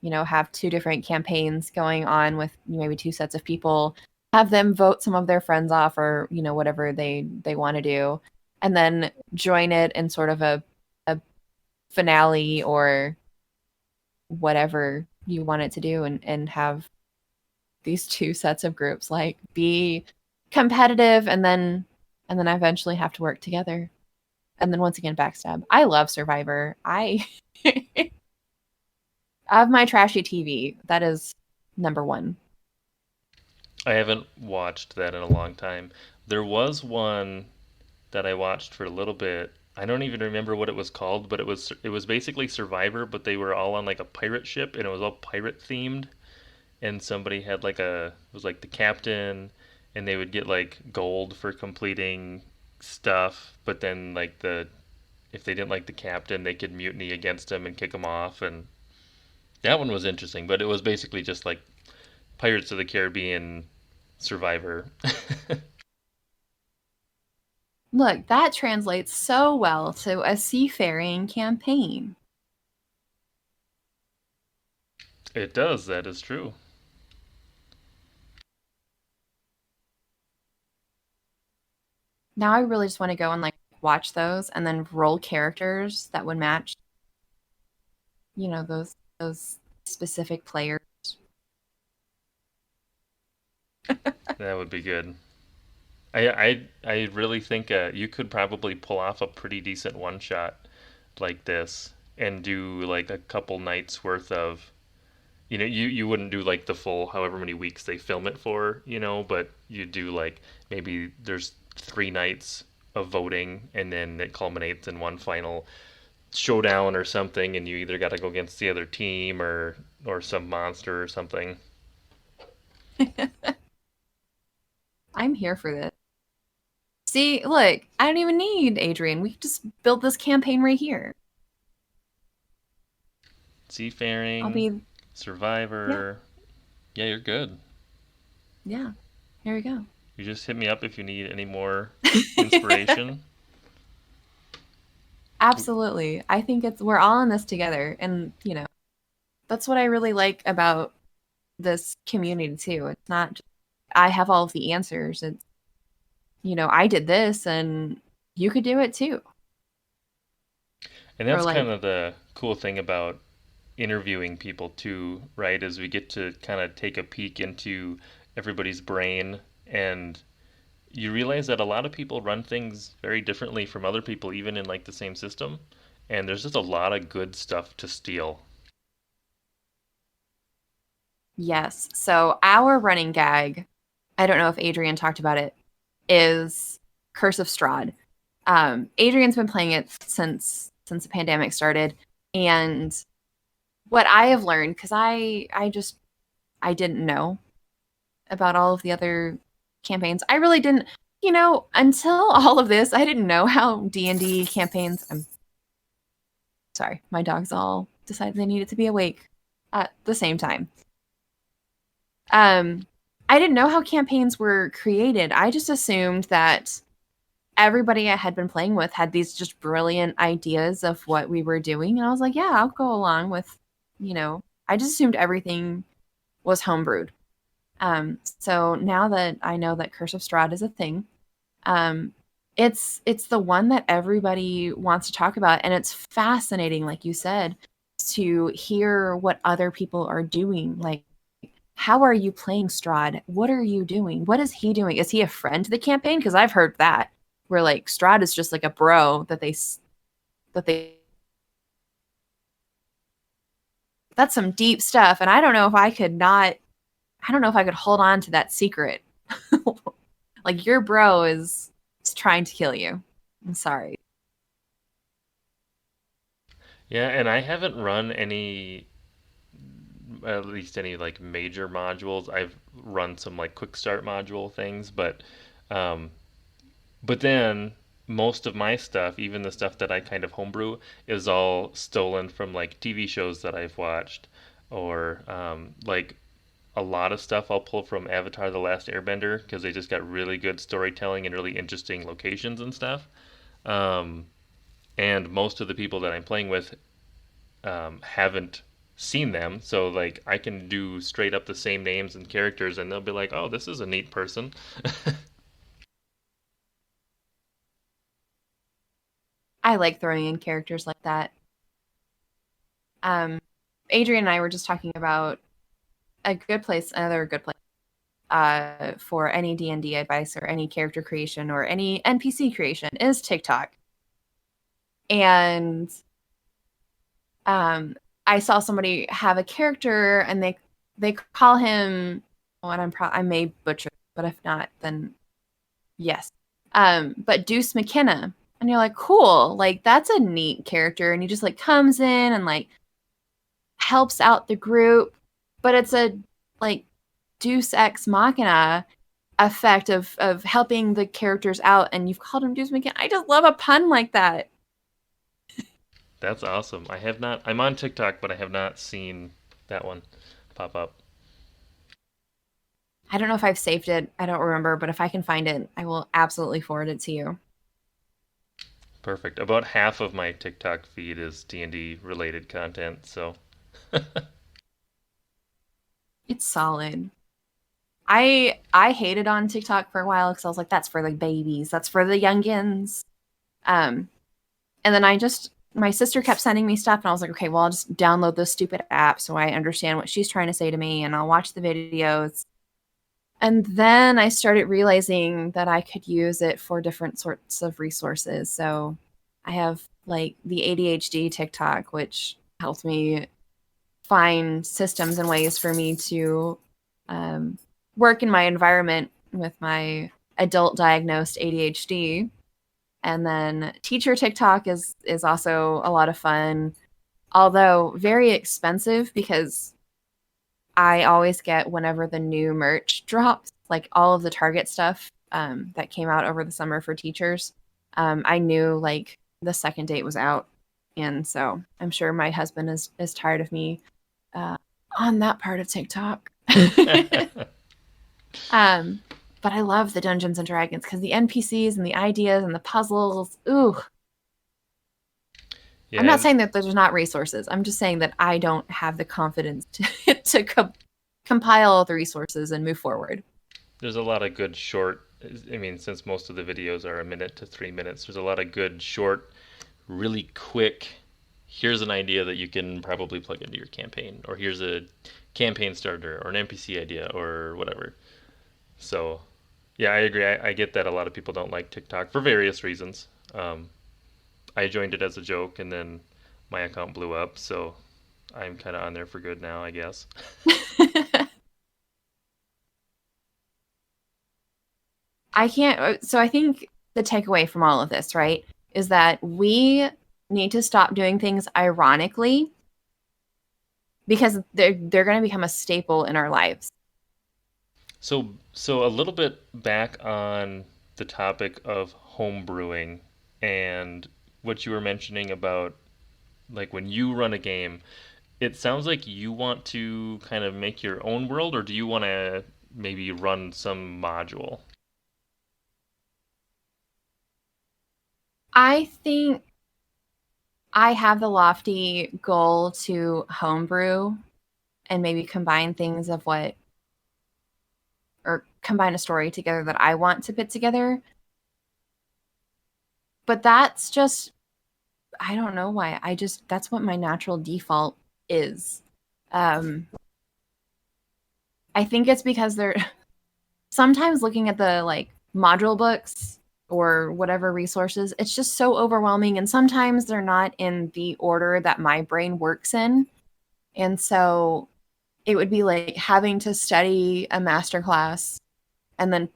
Have two different campaigns going on with maybe two sets of people, have them vote some of their friends off or, whatever they want to do, and then join it in sort of a finale or whatever you want it to do, and have these two sets of groups like be competitive and then eventually have to work together. And then once again backstab. I love Survivor. I of my trashy TV, that is number one. I haven't watched that in a long time. There was one that I watched for a little bit. I don't even remember what it was called, but it was basically Survivor, but they were all on like a pirate ship and it was all pirate themed. And somebody had like a it was like the captain, and they would get like gold for completing stuff, but then like the if they didn't like the captain, they could mutiny against him and kick him off, and that one was interesting. But it was basically just like Pirates of the Caribbean Survivor. Look, that translates so well to a seafaring campaign. It does. That is true. Now I really just want to go and like watch those and then roll characters that would match, those specific players. That would be good. I really think you could probably pull off a pretty decent one shot like this and do like a couple nights worth of you wouldn't do like the full however many weeks they film it for, but you do like maybe there's 3 nights of voting and then it culminates in one final showdown or something, and you either got to go against the other team or some monster or something. I'm here for this. See, look, I don't even need Adrian. We can just build this campaign right here. I'll Seafaring, be, yeah, Survivor. Yeah, you're good. yeah. Here we go. You just hit me up if you need any more inspiration. Absolutely. I think we're all in this together. And, that's what I really like about this community too. It's not just, I have all of the answers. It's, I did this and you could do it too. And Or that's kind like, of the cool thing about interviewing people too, right? Is we get to kind of take a peek into everybody's brain, and you realize that a lot of people run things very differently from other people, even in like the same system. And there's just a lot of good stuff to steal. yes. So our running gag, I don't know if Adrian talked about it, is Curse of Strahd. Adrian's been playing it since the pandemic started, and what I have learned, because I didn't know about all of the other campaigns. I really didn't, until all of this. I didn't know how D&D campaigns. I'm sorry, my dogs all decided they needed to be awake at the same time. Um, I didn't know how campaigns were created. I just assumed that everybody I had been playing with had these just brilliant ideas of what we were doing. And I was like, yeah, I'll go along with, I just assumed everything was homebrewed. So now that I know that Curse of Strahd is a thing, um, it's the one that everybody wants to talk about. And it's fascinating, like you said, to hear what other people are doing. Like, how are you playing Strahd? What are you doing? What is he doing? Is he a friend to the campaign? Because I've heard that where like Strahd is just like a bro that they that's some deep stuff, and I don't know if I could not. I don't know if I could hold on to that secret. Like your bro is trying to kill you. I'm sorry. Yeah, and I haven't run any, at least any like major modules. I've run some like quick start module things, um, but then most of my stuff, even the stuff that I kind of homebrew, is all stolen from like TV shows that I've watched, or like a lot of stuff I'll pull from Avatar: The Last Airbender because they just got really good storytelling and really interesting locations and stuff. Um, and most of the people that I'm playing with haven't seen them, so like I can do straight up the same names and characters, and they'll be like, "Oh, this is a neat person." I like throwing in characters like that. Um, Adrian and I were just talking about another good place for any D&D advice or any character creation or any NPC creation is TikTok. And I saw somebody have a character and they call him, oh, and I may butcher, but if not, then yes. But Deuce McKenna. And you're like, cool, like that's a neat character. And he just like comes in and like helps out the group, but it's a like Deus Ex Machina effect of helping the characters out, and you've called him Deuce McKenna. I just love a pun like that. That's awesome. I have not. I'm on TikTok, but I have not seen that one pop up. I don't know if I've saved it. I don't remember, but if I can find it, I will absolutely forward it to you. Perfect. About half of my TikTok feed is D&D related content, so It's solid. I hated on TikTok for a while because I was like, that's for the babies, that's for the youngins. And then my sister kept sending me stuff, and I was like, okay, well, I'll just download this stupid app so I understand what she's trying to say to me, and I'll watch the videos. And then I started realizing that I could use it for different sorts of resources. So I have like the ADHD TikTok, which helps me find systems and ways for me to work in my environment with my adult diagnosed ADHD. And then teacher TikTok is also a lot of fun, although very expensive because I always get whenever the new merch drops, like all of the Target stuff that came out over the summer for teachers. I knew like the second date was out, and so I'm sure my husband is tired of me uh, on that part of TikTok. um, but I love the Dungeons and Dragons because the NPCs and the ideas and the puzzles. Ooh, I'm yeah, not and saying that there's not resources. I'm just saying that I don't have the confidence to compile all the resources and move forward. there's a lot of good short. I mean, since most of the videos are a minute to 3 minutes, there's a lot of good short, really quick. Here's an idea that you can probably plug into your campaign, or here's a campaign starter, or an NPC idea, or whatever. So, yeah, I agree. I get that a lot of people don't like TikTok for various reasons. I joined it as a joke, and then my account blew up, so I'm kind of on there for good now, I guess. I can't. So I think the takeaway from all of this, right, is that we need to stop doing things ironically because they're going to become a staple in our lives. So a little bit back on the topic of home brewing and what you were mentioning about like when you run a game, it sounds like you want to kind of make your own world, or do you want to maybe run some module? I think I have the lofty goal to homebrew and maybe combine things of what, or combine a story together that I want to put together. But that's just, I don't know why. That's what my natural default is. Um, I think it's because they're sometimes looking at the like module books or whatever resources, it's just so overwhelming. And sometimes they're not in the order that my brain works in. And so it would be like having to study a master class and then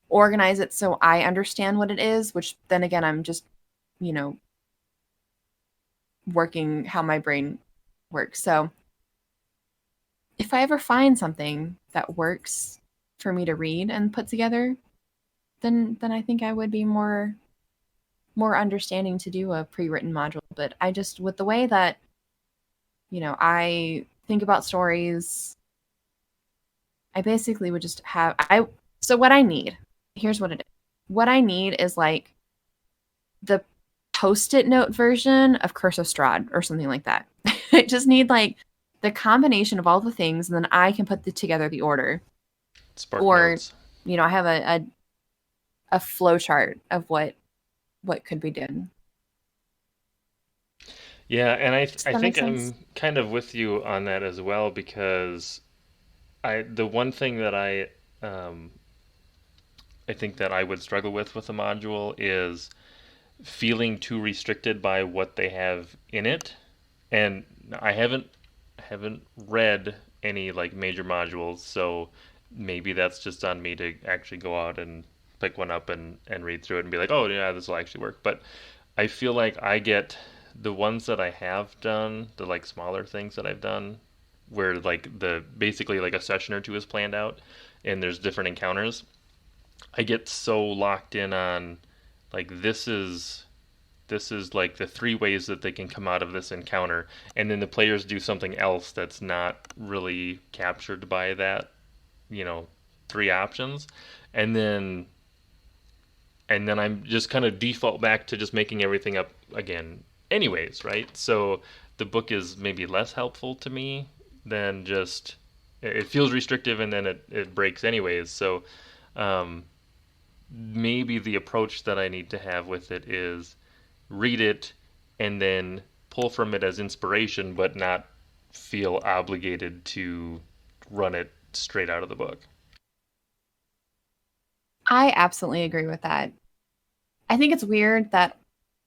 organize it so I understand what it is, which then again, I'm just, you know, working how my brain works. So if I ever find something that works for me to read and put together, then I think I would be more understanding to do a pre-written module. But I just with the way that, I think about stories, I basically would just have I so what I need, here's what it is. What I need is like the post-it note version of Curse of Strahd or something like that. I just need like the combination of all the things, and then I can put together the order. Spark Or, notes. I have a flow chart of what could be done. Yeah, and Does I that make think sense? I'm kind of with you on that as well because the one thing that um, I think that I would struggle with a module is feeling too restricted by what they have in it. And I haven't read any like major modules, so maybe that's just on me to actually go out and pick one up and read through it and be like, oh yeah, this will actually work. But I feel like I get the ones that I have done, the like smaller things that I've done, where like the basically like a session or two is planned out and there's different encounters. I get so locked in on like this is like the three ways that they can come out of this encounter, and then the players do something else that's not really captured by that, you know, three options, and then I'm just kind of default back to just making everything up again anyways, right? So the book is maybe less helpful to me than just it feels restrictive and then it breaks anyways. So um, maybe the approach that I need to have with it is read it and then pull from it as inspiration, but not feel obligated to run it straight out of the book. I absolutely agree with that. I think it's weird that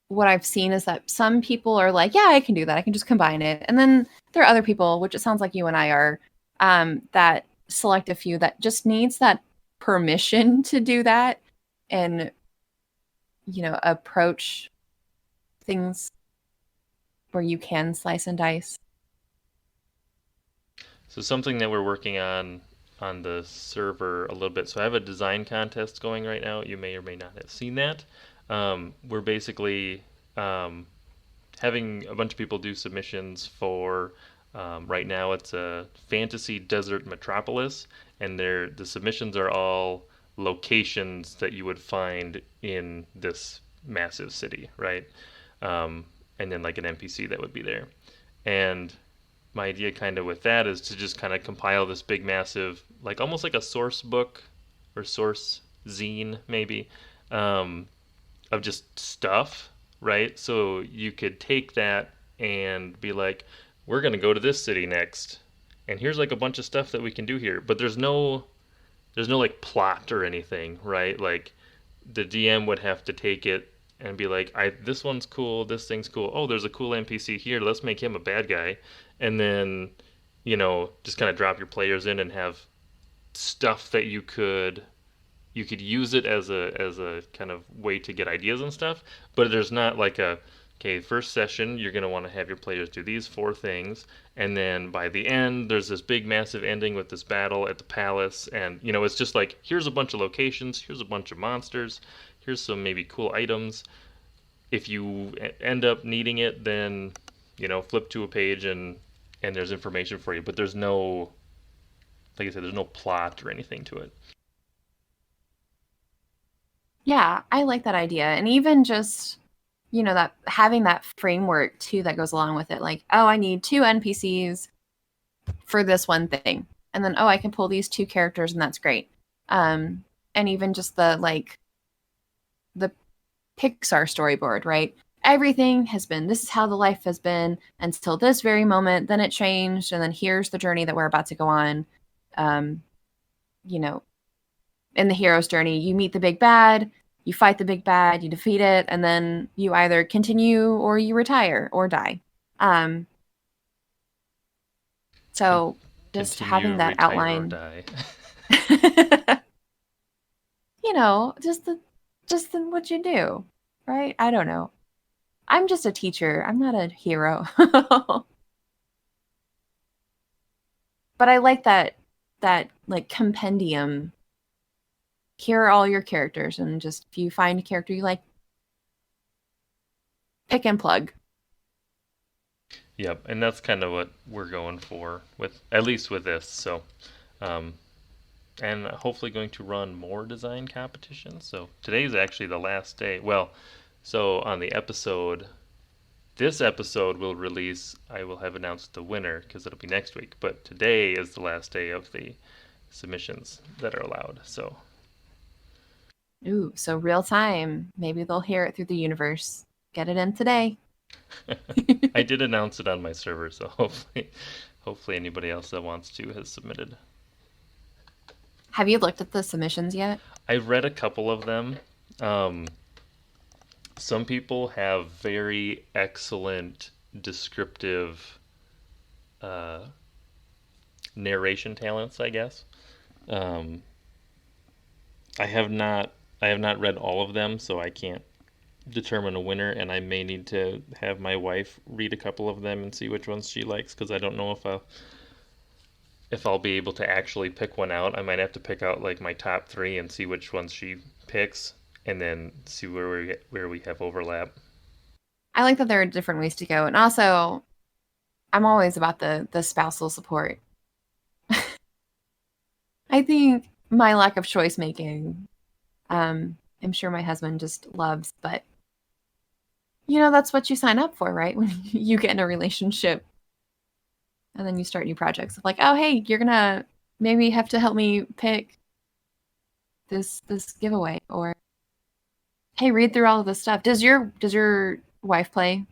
what I've seen is that some people are like, yeah, I can do that. I can just combine it. And then there are other people, which it sounds like you and I are, that select a few that just needs that permission to do that and, approach things where you can slice and dice. So something that we're working on the server a little bit. So I have a design contest going right now. You may or may not have seen that. We're basically um, having a bunch of people do submissions for. Right now, it's a fantasy desert metropolis, and the submissions are all locations that you would find in this massive city, right? Um, and then like an NPC that would be there. And my idea kind of with that is to just kind of compile this big massive like almost like a source book or source zine maybe um, of just stuff, right? So you could take that and be like, we're going to go to this city next and here's like a bunch of stuff that we can do here, but there's no like plot or anything, right? Like the DM would have to take it and be like, I this one's cool, this thing's cool. Oh, there's a cool NPC here. Let's make him a bad guy, and then just kind of drop your players in and have stuff that you could use it as a kind of way to get ideas and stuff. But there's not like a okay, first session you're going to want to have your players do these four things, and then by the end there's this big massive ending with this battle at the palace, and it's just like here's a bunch of locations, here's a bunch of monsters, here's some maybe cool items. If you end up needing it, then flip to a page and there's information for you, but there's no, like I said, there's no plot or anything to it. Yeah, I like that idea. And even just, that having that framework too that goes along with it. Like, oh, I need two NPCs for this one thing. And then, oh, I can pull these two characters and that's great. And even just the Pixar storyboard, right? Everything has been, this is how the life has been until this very moment. Then it changed. And then here's the journey that we're about to go on. Um, you know, in the hero's journey, you meet the big bad, you fight the big bad, you defeat it, and then you either continue or you retire or die. Um, Con- so just Continue, having that retire, or outline, die. just what you do, right? I don't know. I'm just a teacher. I'm not a hero. But I like that like compendium. Here are all your characters, and just if you find a character you like, pick and plug. Yep, and that's kind of what we're going for with at least with this. So, um, and hopefully going to run more design competitions. So today's actually the last day. Well, so on the episode, this episode will release. I will have announced the winner because it'll be next week. But today is the last day of the submissions that are allowed. So Ooh, so real time. Maybe they'll hear it through the universe. Get it in today. I did announce it on my server, so hopefully anybody else that wants to has submitted. Have you looked at the submissions yet? I've read a couple of them. Um, some people have very excellent descriptive uh, narration talents, I guess. Um, I have not I have not read all of them, so I can't determine a winner, and I may need to have my wife read a couple of them and see which ones she likes because I don't know if I'll be able to actually pick one out. I might have to pick out like my top 3 and see which ones she picks and then see where we have overlap. I like that there are different ways to go. And also, I'm always about the spousal support. I think my lack of choice making, I'm sure my husband just loves, but that's what you sign up for, right? When you get in a relationship and then you start new projects. Like, oh hey, you're gonna maybe have to help me pick this giveaway, or hey, read through all of this stuff. Does your wife play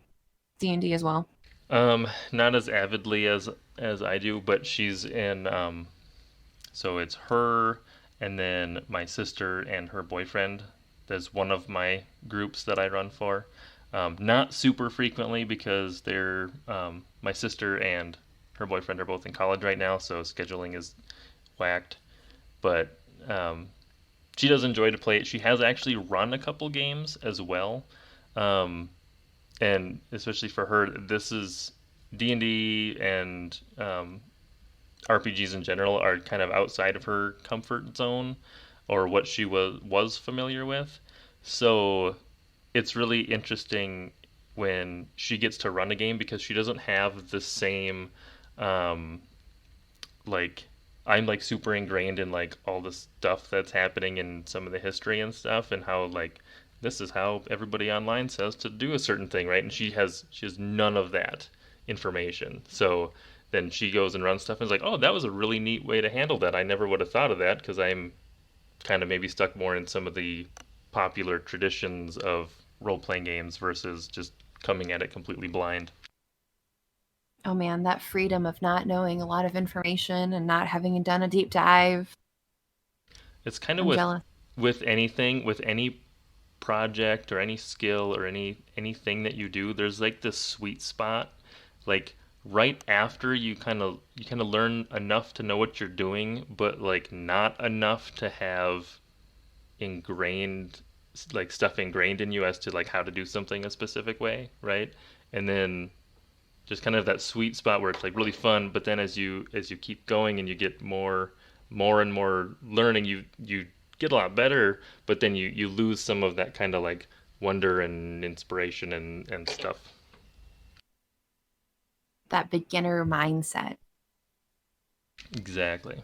D&D as well? Not as avidly as I do, but she's in so it's her and then my sister and her boyfriend. There's one of my groups that I run for. Not super frequently because my sister and her boyfriend are both in college right now, so scheduling is whacked. But she does enjoy to play it. She has actually run a couple games as well, um, and especially for her, this is D&D and RPGs in general are kind of outside of her comfort zone or what she was familiar with. So it's really interesting when she gets to run a game because she doesn't have the same um, like I'm like super ingrained in like all the stuff that's happening in some of the history and stuff and how like this is how everybody online says to do a certain thing, right? And she has none of that information. So then she goes and runs stuff and is like, "Oh, that was a really neat way to handle that. I never would have thought of that because I'm kind of maybe stuck more in some of the popular traditions of role-playing games versus just coming at it completely blind." Oh man, that freedom of not knowing a lot of information and not having done a deep dive. It's kind of I'm with jealous. anything, with any project or any skill or anything that you do, there's like this sweet spot, like right after you kind of learn enough to know what you're doing, but like not enough to have ingrained like stuff ingrained in you as to like how to do something a specific way, right? And then just kind of that sweet spot where it's like really fun, but then as you keep going and you get more and more learning, you get a lot better, but then you lose some of that kind of like wonder and inspiration and stuff. That beginner mindset. Exactly.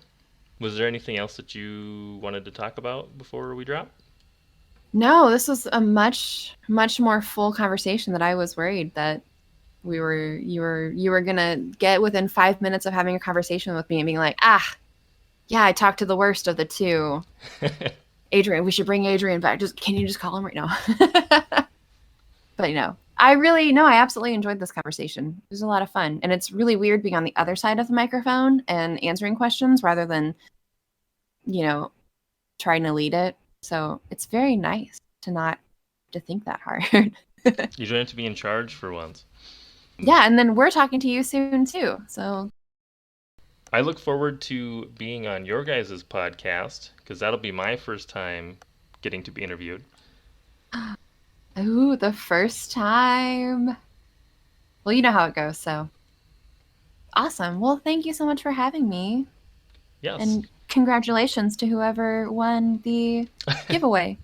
Was there anything else that you wanted to talk about before we drop? No, this was a much, much more full conversation that I was worried that you were gonna get within 5 minutes of having a conversation with me and being like, yeah, I talked to the worst of the two. Adrian, we should bring Adrian back. Can you just call him right now? But I really no, I absolutely enjoyed this conversation. It was a lot of fun. And it's really weird being on the other side of the microphone and answering questions rather than, you know, trying to lead it. So it's very nice to not to think that hard. You don't have to be in charge for once. Yeah, and then we're talking to you soon too. So I look forward to being on your guys' podcast because that'll be my first time getting to be interviewed. ooh, the first time. Well, you know how it goes, so awesome. Well, thank you so much for having me. Yes. And congratulations to whoever won the giveaway.